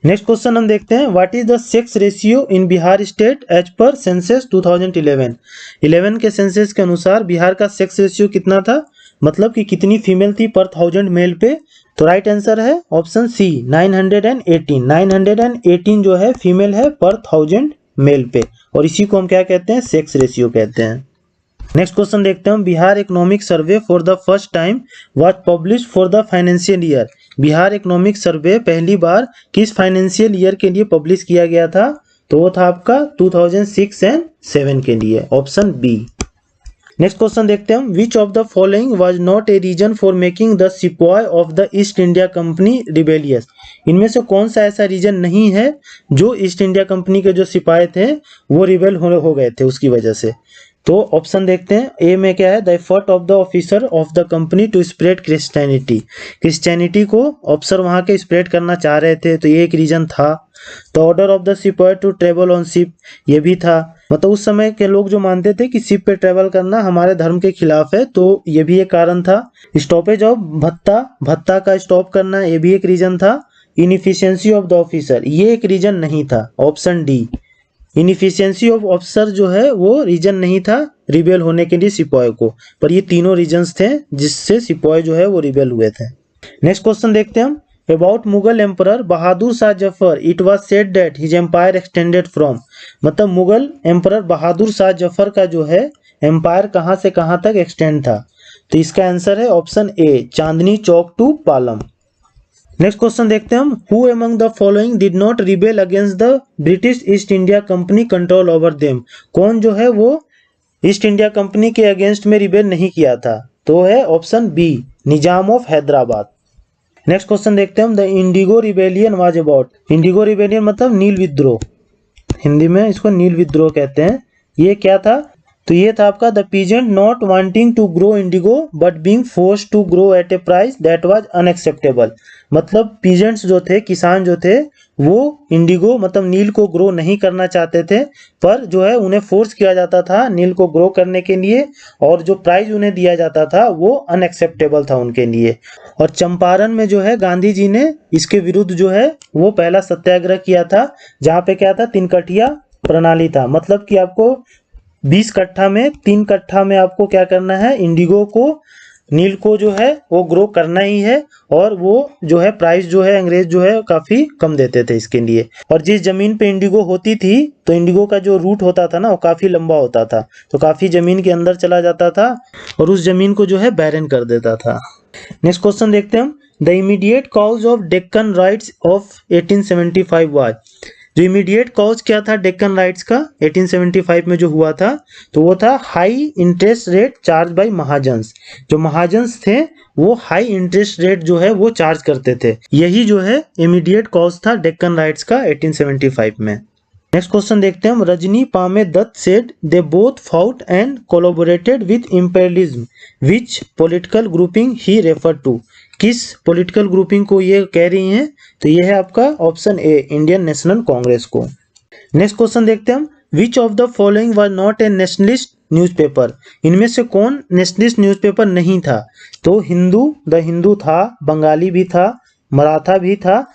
नेक्स्ट क्वेश्चन हम देखते हैं। What is the sex ratio in Bihar state as per census 2011। 11 के सेंसस के अनुसार बिहार का सेक्स रेशियो कितना था? मतलब कि कितनी फीमेल थी पर 1000 मेल पे? तो राइट आंसर है ऑप्शन सी 918। 918 जो है फीमेल है पर 1000 मेल पे, और इसी को हम क्या कहते हैं? सेक्स रेशियो कहते हैं। नेक्स्ट क्वेश्चन देखते हैं। Bihar economic survey for the first time was publish for the financial year. Bihar economic survey पहली बार किस फाइनेंशियल ईयर के लिए पब्लिश किया गया था? तो वो था आपका 2006 एंड 7 के लिए, ऑप्शन बी। नेक्स्ट क्वेश्चन देखते हैं हम। Which of the following was not a reason for making the sepoy of the East India Company rebellious. इनमें से कौन सा ऐसा रीजन नहीं है जो ईस्ट इंडिया कंपनी के जो सिपाही थे वो रिबेल हो गए थे उसकी वजह से? तो ऑप्शन देखते हैं। ए में क्या है? The effort of the officer of the company to spread Christianity. Christianity को ऑफिसर वहां के स्प्रेड करना चाह रहे थे, तो ये एक रीजन था। द ऑर्डर ऑफ द सिपाही टू ट्रेवल ऑन शिप, ये भी था। मतलब उस समय के लोग जो मानते थे कि शिप पे ट्रेवल करना हमारे धर्म के खिलाफ है, तो ये भी एक कारण था। स्टॉपेज ऑफ भत्ता का स्टॉप करना, ये भी एक रीजन था। इनएफिशिएंसी ऑफ द ऑफिसर, ये एक रीजन नहीं था, option D. Inefficiency of officer जो है वो रीजन नहीं था रिबेल होने के लिए सिपाही को, पर ये तीनों रीजंस थे जिससे सिपाही जो है वो रिबेल हुए थे। नेक्स्ट क्वेश्चन देखते हैं हम। About Mughal emperor Bahadur Shah Zafar it was said that his empire extended from. मतलब मुगल एम्परर बहादुर शाह जफर का जो है एम्पायर कहां से कहां तक एक्सटेंड था? तो इसका आंसर है option A, Chandni Chowk to Palam. Next question देखते हैं हम। Who among the following did not rebel against the British East India Company control over them. कौन जो है वो ईस्ट इंडिया कंपनी के अगेंस्ट में रिबेल नहीं किया था? तो है option B, Nizam of Hyderabad. Next question देखते हैं हम, the indigo rebellion was about. Indigo rebellion मतलब नील विद्रोह, हिंदी में इसको नील विद्रोह कहते हैं। ये क्या था? तो ये था आपका the peasant not wanting to grow indigo but being forced to grow at a price that was unacceptable. मतलब पीजेंट्स जो थे, किसान जो थे, वो इंडिगो मतलब नील को ग्रो नहीं करना चाहते थे, पर जो है उन्हें फोर्स किया जाता था नील को ग्रो करने के लिए, और जो प्राइस उन्हें दिया जाता था वो अनएक्सेप्टेबल था उनके लिए। और चंपारण में जो है गांधी जी ने इसके विरुद्ध जो है वो पहला सत्याग्रह किया था, जहाँ पे क्या था, 3 कठिया प्रणाली था। मतलब कि आपको 20 कट्ठा में 3 कट्ठा में आपको क्या करना है, इंडिगो को, नील को जो है वो ग्रो करना ही है, और वो जो है प्राइस जो है अंग्रेज जो है काफी कम देते थे इसके लिए। और जिस जमीन पे इंडिगो होती थी, तो इंडिगो का जो रूट होता था ना वो काफी लंबा होता था, तो काफी जमीन के अंदर चला जाता था और उस जमीन को जो है बैरन कर देता था। नेक्स्ट क्वेश्चन देखते हैं हम, the immediate cause of Deccan rights of 1875 was. जो इमीडिएट कॉज क्या था डेक्कन राइट्स का 1875 में जो हुआ था, तो वो था high interest rate charge by mahajans. जो महाजन्स थे वो हाई इंटरेस्ट रेट जो है वो चार्ज करते थे, यही जो है इमीडिएट कॉज था डेक्कन राइट्स का 1875 में। नेक्स्ट क्वेश्चन देखते हैं हम, Rajani Palme Dutt said they both fought and collaborated with imperialism which political grouping he refer to. किस पॉलिटिकल ग्रुपिंग को ये कह रही हैं? तो ये है आपका option A, Indian National Congress को। नेक्स्ट क्वेश्चन देखते हैं हम, which of the following was not a nationalist newspaper. इनमें से कौन नेशनलिस्ट न्यूज़पेपर नहीं था? तो हिंदू, द हिंदू था, बंगाली भी था, मराठा भी था,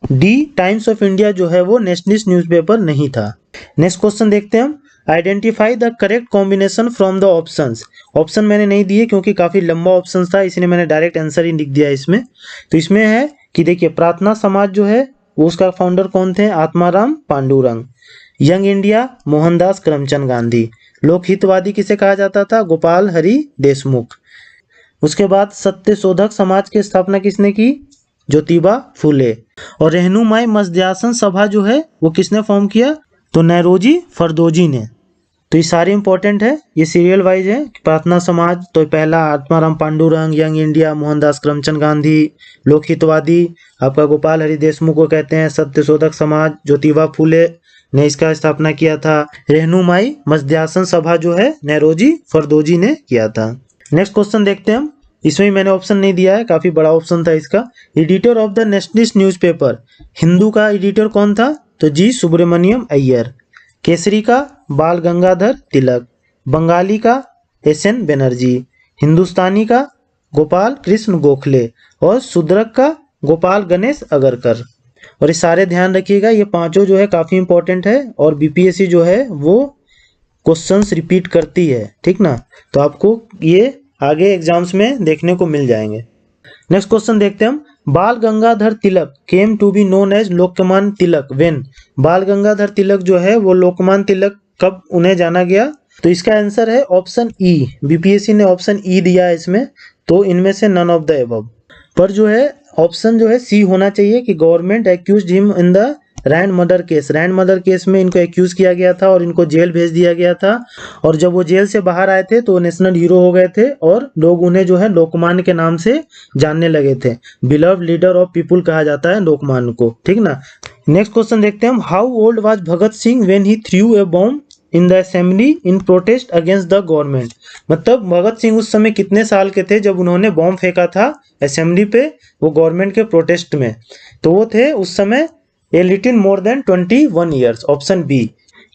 डी टाइम्स ऑफ इंडिया जो है वो नेशनलिस्ट न्यूज़पेपर नहीं था। नेक्स्ट क्वेश्चन देखते हैं हम, identify the correct combination from the options. Option मैंने नहीं दिए क्योंकि काफी लंबा ऑप्शन था, इसलिए मैंने डायरेक्ट आंसर ही लिख दिया इसमें। तो इसमें है कि देखिए, प्रार्थना समाज जो है वो उसका फाउंडर कौन थे? आत्माराम पांडुरंग। Young India Mohandas Karamchand Gandhi. लोकहितवादी किसे कहा जाता था? गोपाल हरि देशमुख। उसके बाद सत्यशोधक समाज की स्थापना किसने की? ज्योतिबा फूले। और रहनुमाई मध्यासन सभा जो है वो किसने फॉर्म किया? तो नौरोजी फरदोजी ने। तो ये सारे इंपॉर्टेंट है, ये सीरियल वाइज है। प्रार्थना समाज तो पहला आत्माराम पांडुरंग, यंग इंडिया मोहनदास करमचंद गांधी, लोकहितवादी आपका गोपाल हरि देशमुख को कहते हैं, सत्यशोधक समाज ज्योतिबा फूले ने इसका स्थापना किया था, रहनुमाई मध्यासन सभा जो है नौरोजी फरदोजी ने किया था। नेक्स्ट क्वेश्चन देखते हैं हम, इसमें मैंने ऑप्शन नहीं दिया है, काफी बड़ा ऑप्शन था इसका। Editor of the nationalist newspaper, Hindu का एडिटर कौन था? तो जी सुब्रमण्यम अय्यर। केसरी का बाल गंगाधर तिलक, बंगाली का एस.एन. बनर्जी, हिंदुस्तानी का गोपाल कृष्ण गोखले, और शूद्रक का गोपाल गणेश अगरकर। और ये सारे ध्यान रखिएगा, ये पांचों जो है काफी इंपॉर्टेंट है, और बीपीएससी जो है वो क्वेश्चंस रिपीट करती है, ठीक ना। तो आपको ये आगे एग्जाम्स में देखने को मिल जाएंगे। नेक्स्ट क्वेश्चन देखते हैं हम, Bal Gangadhar Tilak came to be known as Lokmanya Tilak when. Bal Gangadhar तिलक जो है वो लोकमान तिलक कब उन्हें जाना गया? तो इसका आंसर है ऑप्शन ई। बीपीएससी ने ऑप्शन ई दिया है इसमें, तो इनमें से नन ऑफ द एबव। पर जो है ऑप्शन जो है सी होना चाहिए कि government accused him in the Rand murder case. Rand murder case में इनको एक्यूज किया गया था और इनको जेल भेज दिया गया था, और जब वो जेल से बाहर आए थे तो वो नेशनल हीरो हो गए थे, और लोग उन्हें जो है लोकमान्य के नाम से जानने लगे थे। बिलव्ड लीडर ऑफ पीपुल कहा जाता है लोकमान्य को, ठीक ना। नेक्स्ट क्वेश्चन देखते हैं हम, how old was Bhagat Singh when he through a bomb in the assembly in protest against the government. मतलब भगत सिंह उस समय कितने साल के थे जब उन्होंने बॉम्ब फेंका था असेंबली पे, वो गवर्नमेंट के प्रोटेस्ट में? तो वो थे उस समय a little more than 21 years, option B.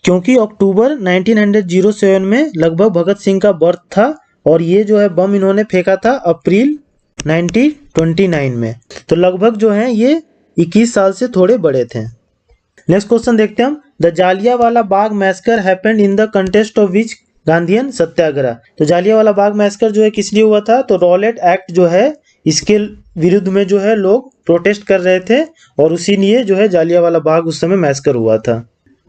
क्योंकि अक्टूबर 1907 में लगभग भगत सिंह का बर्थ था, और ये जो है बम इन्होंने फेंका था अप्रैल 1929 में, तो लगभग जो है ये 21 साल से थोड़े बड़े थे। नेक्स्ट क्वेश्चन देखते हैं हम, the Jallianwala Bagh massacre happened in the context of which Gandhian satyagraha. तो जालियांवाला बाग मैसकर जो है किस लिए हुआ था? तो रॉलेट एक्ट जो है इसके विरुद्ध में जो है लोग प्रोटेस्ट कर रहे थे, और उसी लिए जो है जालियांवाला बाग उस समय मैसकर हुआ था।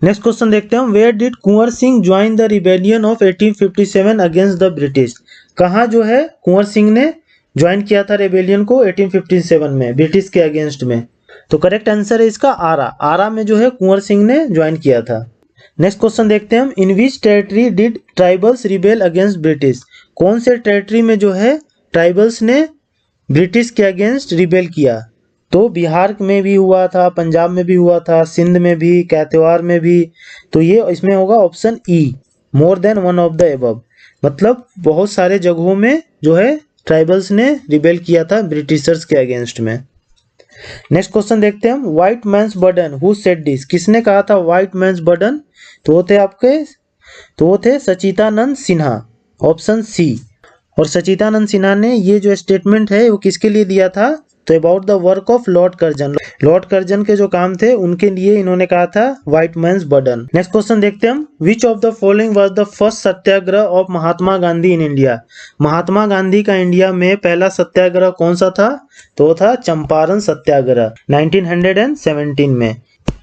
नेक्स्ट क्वेश्चन देखते हैं हम, where did Kunwar Singh join the rebellion of 1857 against the British. कहाँ जो है कुंवर सिंह ने ज्वाइन किया था रेबेलियन को 1857 में ब्रिटिश के अगेंस्ट में? तो करेक्ट आंसर है इसका आरा। आरा में जो है कुंवर सिंह ने ज्वाइन किया था। नेक्स्ट क्वेश्चन देखते हैं हम, in which territory did tribals rebel against British. कौन से टेरिटरी में जो है ट्राइबल्स ने ब्रिटिश के अगेंस्ट रिबेल किया? तो बिहार में भी हुआ था, पंजाब में भी हुआ था, सिंध में भी, कैथवार में भी। तो ये इसमें होगा option E, more than one of the above. मतलब बहुत सारे जगहों में जो है ट्राइबल्स ने रिबेल किया था ब्रिटिशर्स के अगेंस्ट में। नेक्स्ट क्वेश्चन देखते हैं हम, white man's burden, who said this? किसने कहा था व्हाइट मैंस बर्डन? तो वो थे सचिदानंद सिन्हा, ऑप्शन सी। और सचिदानंद सिन्हा ने ये जो स्टेटमेंट है वो किसके लिए दिया था? तो about the work of Lord Curzon. Lord Curzon के जो काम थे उनके लिए इन्होंने कहा था white man's burden. Next question देखते हैं हम, which of the following was the first satyagraha of Mahatma Gandhi in India? Mahatma Gandhi का इंडिया में पहला सत्याग्रह कौन सा था? तो वो था चंपारण सत्याग्रह 1917 में,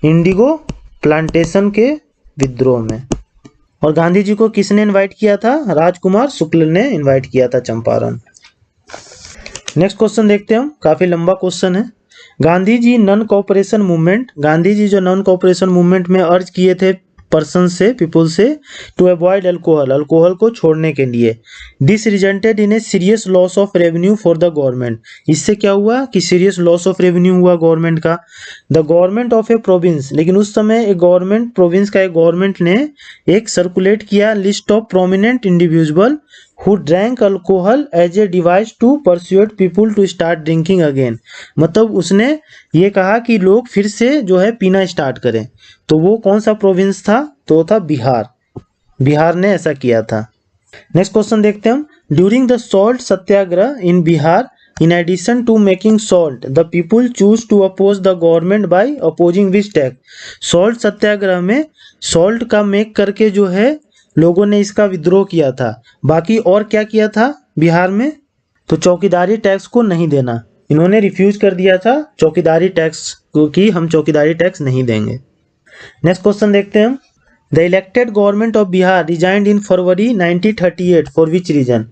इंडिगो प्लांटेशन के विद्रोह में। और गांधी जी को किसने इनवाइट किया था? राजकुमार शुक्ल ने इनवाइट किया था चंपारण। नेक्स्ट क्वेश्चन देखते हैं हम, काफी लंबा क्वेश्चन है। Gandhi ji non cooperation movement, Gandhi ji जो नॉन कोऑपरेशन मूवमेंट में अर्ज किए थे पर्सन से, पीपल से, टू अवॉइड अल्कोहल, अल्कोहल को छोड़ने के लिए। This resulted in a serious loss of revenue for the government. इससे क्या हुआ कि सीरियस लॉस ऑफ रेवेन्यू हुआ गवर्नमेंट का। The government of A province, लेकिन उस समय एक गवर्नमेंट, प्रोविंस का एक गवर्नमेंट ने एक सर्कुलेट किया list of prominent individual who drank alcohol as a device to persuade people to start drinking again। मतलब उसने ये कहा कि लोग फिर से जो है पीना स्टार्ट करें। तो वो कौन सा प्रोविंस था? तो वो था बिहार। बिहार ने ऐसा किया था। नेक्स्ट क्वेश्चन देखते हैं हम, during the salt Satyagraha in Bihar, in addition to making salt, the people choose to oppose the government by opposing which tax? Salt satyagraha में सॉल्ट का मेक करके जो है लोगों ने इसका विद्रोह किया था। बाकी और क्या किया था बिहार में? तो चौकीदारी टैक्स को नहीं देना, इन्होंने रिफ्यूज कर दिया था चौकीदारी टैक्स को कि हम चौकीदारी टैक्स नहीं देंगे। नेक्स्ट क्वेश्चन देखते हैं हम, the elected government of Bihar resigned in February 1938 for which reason?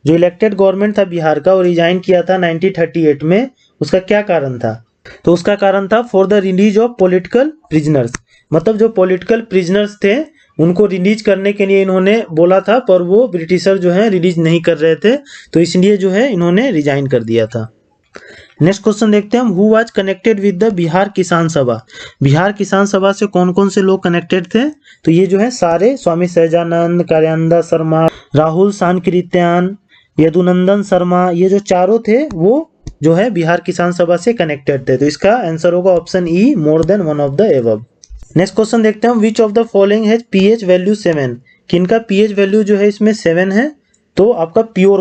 जो इलेक्टेड गवर्नमेंट था बिहार का वो रिजाइन किया था 1938 में, उसका क्या कारण था? तो उसका कारण था for the release of political prisoners. मतलब जो पॉलिटिकल प्रिजनर्स थे उनको रिलीज करने के लिए इन्होंने बोला था, पर वो ब्रिटिशर जो है रिलीज नहीं कर रहे थे, तो इसलिए जो है इन्होंने रिजाइन कर दिया था। नेक्स्ट क्वेश्चन देखते हैं हम, who was connected with the Bihar किसान सभा? बिहार किसान सभा से कौन कौन से लोग कनेक्टेड थे? तो ये जो है सारे, स्वामी सहजानंद, कार्यानंद शर्मा, राहुल सांकृत्यान, यदुनंदन शर्मा, ये जो चारों थे वो जो है बिहार किसान सभा से कनेक्टेड थे। तो इसका आंसर होगा option E, more than one of the above. Next question देखते हैं, which of the following has pH value 7? किनका पीएच वैल्यू जो है इसमें 7 है? तो आपका प्योर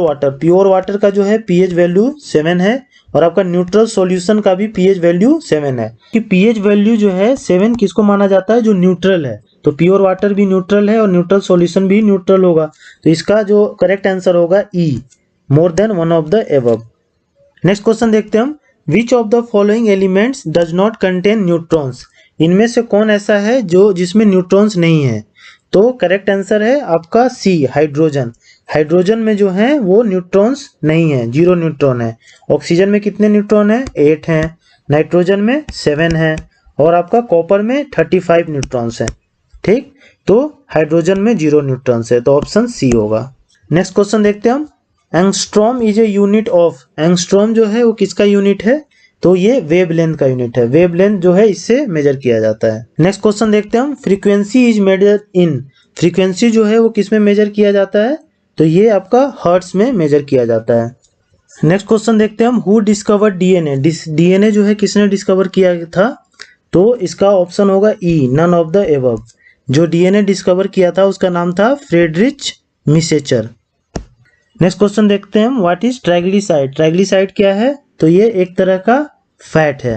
वाटर का जो है पीएच वैल्यू 7 है, और आपका न्यूट्रल सॉल्यूशन का भी पीएच वैल्यू 7 है। कि पीएच वैल्यू जो है 7 किसको माना जाता है? जो न्यूट्रल है। तो प्योर वाटर भी न्यूट्रल है और न्यूट्रल सॉल्यूशन भी न्यूट्रल होगा। तो इसका जो करेक्ट आंसर होगा E, more than one of the above. Next question देखते हैं हम, which of the following elements does not contain neutrons? इनमें से कौन ऐसा है जो जिसमें न्यूट्रॉन्स नहीं है? तो करेक्ट आंसर है आपका सी, हाइड्रोजन। हाइड्रोजन में जो है वो न्यूट्रॉन्स नहीं है, 0 न्यूट्रॉन है। ऑक्सीजन में कितने न्यूट्रॉन है? 8 हैं। नाइट्रोजन में 7 है, और आपका कॉपर में 35 न्यूट्रॉन्स है। ठीक, तो हाइड्रोजन में 0 न्यूट्रॉन्स है, तो ऑप्शन सी होगा। नेक्स्ट क्वेश्चन देखते हैं हम, angstrom is a unit of? Angstrom जो है वो किसका यूनिट है? तो ये वेवलेंथ का यूनिट है। वेवलेंथ जो है इससे मेजर किया जाता है। नेक्स्ट क्वेश्चन देखते हैं हम, frequency is measure in? Frequency जो है वो किस में मेजर किया जाता है? तो ये आपका हर्ट्ज में मेजर किया जाता है। नेक्स्ट क्वेश्चन देखते हैं हम, हु डिस्कवर्ड डीएनए? डीएनए जो है किसने डिस्कवर किया था? तो इसका ऑप्शन होगा ई, नन ऑफ द एबव। जो डीएनए डिस्कवर किया था उसका नाम था फ्रेडरिच मिसेचर। नेक्स्ट क्वेश्चन देखते हैं हम, व्हाट इज ट्राइग्लिसराइड? ट्राइग्लिसराइड क्या है? तो ये एक तरह का फैट है।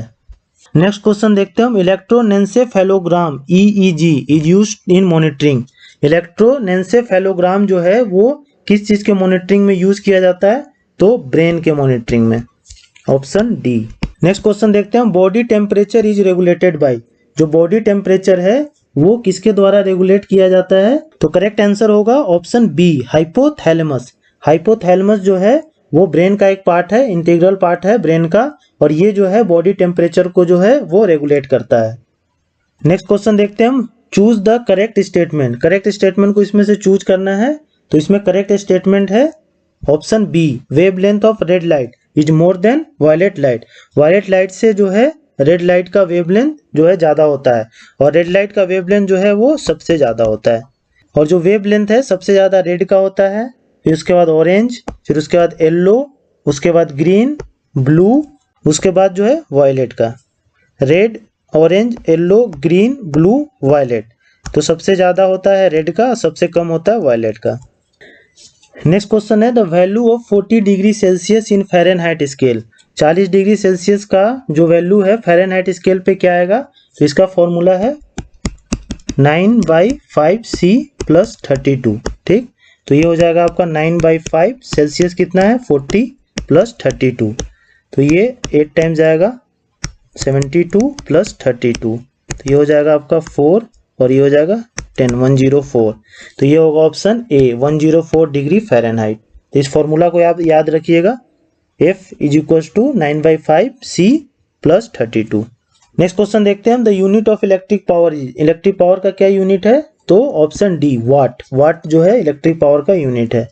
नेक्स्ट क्वेश्चन देखते हैं हम, electroencephalogram EEG is used in monitoring? Electroencephalogram जो है वो किस चीज के मॉनिटरिंग में यूज किया जाता है? तो ब्रेन के मॉनिटरिंग में, ऑप्शन डी। नेक्स्ट क्वेश्चन देखते हैं हम, body temperature is regulated by? जो बॉडी टेम्परेचर है वो किसके द्वारा रेगुलेट किया जाता है? तो करेक्ट आंसर होगा ऑप्शन बी, हाइपोथैलेमस। हाइपोथैलेमस जो है वो ब्रेन का एक पार्ट है, इंटीग्रल पार्ट है ब्रेन का, और ये जो है बॉडी टेम्परेचर को जो है वो रेगुलेट करता है। नेक्स्ट क्वेश्चन देखते हैं हम, choose the correct statement. Correct statement को इसमें से चूज करना है। तो इसमें करेक्ट स्टेटमेंट है option B, wavelength of red light is more than violet light. Violet light से जो है रेड लाइट का वेवलेंथ जो है ज़्यादा होता है, और रेड लाइट का वेवलेंथ जो है वो सबसे ज़्यादा होता है। और जो वेवलेंथ है सबसे ज़्यादा रेड का होता है, फिर उसके बाद ऑरेंज, फिर उसके बाद येलो, उसके बाद ग्रीन, ब्लू, उसके बाद जो है वायलेट का। Red, orange, yellow, green, blue, violet. तो सबसे ज़्यादा होता है रेड का, सबसे कम होता है वायलेट का। नेक्स्ट क्वेश्चन है the value of 40 degree Celsius in Fahrenheit scale. 40 degree Celsius का जो वैल्यू है फ़ारेनहाइट स्केल पे क्या आएगा? तो इसका फॉर्मूला है 9/5C + 32। ठीक, तो ये हो जाएगा आपका 9/5, सेल्सियस कितना है 40 + 32, तो ये 8 टाइम्स आएगा 72 + 32, तो ये हो जाएगा आपका 4 और ये हो जाएगा 10, 104। तो ये होगा ऑप्शन ए 104 डिग्री फ़ारेनहाइट। तो इस फॉर्मूला को आप याद रखिएगा, F = 9/5C + 32। नेक्स्ट क्वेश्चन देखते हैं हम, the unit of electric power. Electric power का क्या यूनिट है? तो ऑप्शन डी वाट। वाट जो है इलेक्ट्रिक पावर का यूनिट है।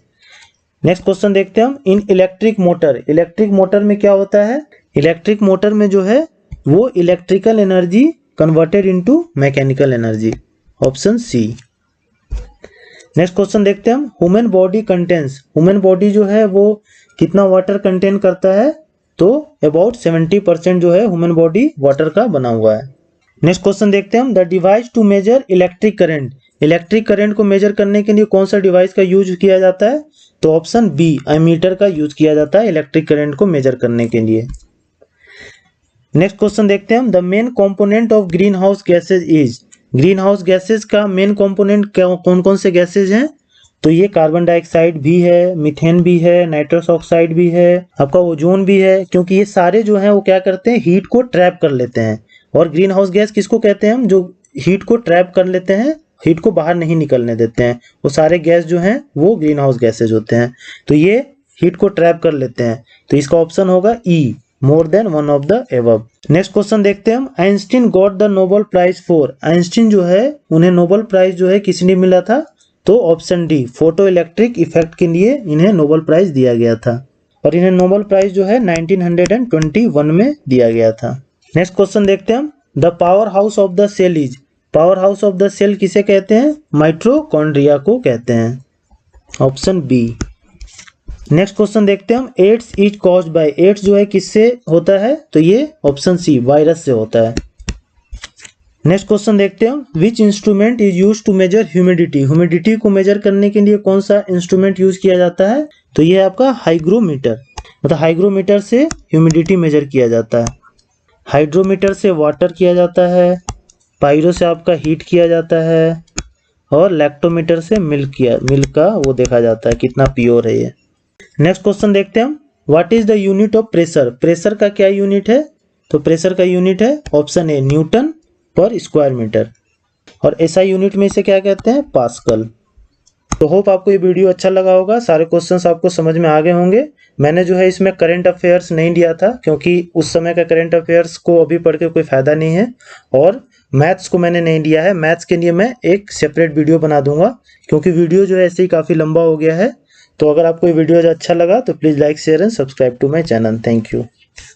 नेक्स्ट क्वेश्चन देखते हैं हम, इन इलेक्ट्रिक मोटर। इलेक्ट्रिक मोटर में क्या होता है? इलेक्ट्रिक मोटर में जो है वो electrical energy converted into mechanical energy, option C. Next question देखते हैं हम, human body contains. Human body जो है वो कितना वाटर कंटेन करता है? तो अबाउट 70% जो है ह्यूमन बॉडी वाटर का बना हुआ है। नेक्स्ट क्वेश्चन देखते हैं हम, the device to measure electric current. Electric current को मेजर करने के लिए कौन सा डिवाइस का यूज किया जाता है? तो ऑप्शन बी एमीटर का यूज किया जाता है इलेक्ट्रिक करंट को मेजर करने के लिए। नेक्स्ट क्वेश्चन देखते हैं हम, the main component of green house gases is. Green house gases का मेन कंपोनेंट कौन कौन से गैसेज हैं? तो ये कार्बन डाइऑक्साइड भी है, मीथेन भी है, नाइट्रस ऑक्साइड भी है, आपका ओजोन भी है, क्योंकि ये सारे जो हैं वो क्या करते हैं? हीट को ट्रैप कर लेते हैं। और ग्रीन हाउस गैस किसको कहते हैं हम? जो हीट को ट्रैप कर लेते हैं, हीट को बाहर नहीं निकलने देते हैं, वो सारे गैस जो हैं वो ग्रीन हाउस गैसेज होते हैं। तो ये हीट को ट्रैप कर लेते हैं, तो इसका ऑप्शन होगा E, more than one of the above. Next question देखते हैं हम, Einstein got the Nobel prize for. Einstein जो है उन्हें नोबेल प्राइज जो है किसने मिला था? तो option D photo electric effect के लिए इन्हें नोबेल प्राइज दिया गया था, और इन्हें नोबेल प्राइज जो है 1921 में दिया गया था। नेक्स्ट क्वेश्चन देखते हैं हम, the power house of the cell is. Power house of the cell किसे कहते हैं? माइटोकॉन्ड्रिया को कहते हैं, ऑप्शन बी। नेक्स्ट क्वेश्चन देखते हैं हम, AIDS is caused by. AIDS जो है किससे होता है? तो ये ऑप्शन सी वायरस से होता है। नेक्स्ट क्वेश्चन देखते हैं हम, which instrument is use to measure humidity. Humidity को मेजर करने के लिए कौन सा इंस्ट्रूमेंट यूज किया जाता है? तो ये है आपका हाइग्रोमीटर। मतलब हाइग्रोमीटर से ह्यूमिडिटी मेजर किया जाता है, हाइड्रोमीटर से वाटर किया जाता है, पायरो से आपका हीट किया जाता है, और लैक्टोमीटर से मिल्क का वो देखा जाता है कितना प्योर है ये। नेक्स्ट क्वेश्चन देखते हैं हम, what is the unit of pressure. Pressure का क्या यूनिट है? तो प्रेशर का यूनिट है ऑप्शन ए न्यूटन पर स्क्वायर मीटर, और ऐसा यूनिट में इसे क्या कहते हैं? पास्कल। तो होप आपको ये वीडियो अच्छा लगा होगा, सारे क्वेश्चंस आपको समझ में आ गए होंगे। मैंने जो है इसमें करंट अफेयर्स नहीं लिया था, क्योंकि उस समय का करंट अफेयर्स को अभी पढ़ के कोई फायदा नहीं है, और मैथ्स को मैंने नहीं लिया है। मैथ्स के लिए मैं एक सेपरेट वीडियो बना दूंगा, क्योंकि वीडियो जो है ऐसे ही काफ़ी लंबा हो गया है। तो अगर आपको ये वीडियो अच्छा लगा तो please like, share and subscribe to my channel. Thank you.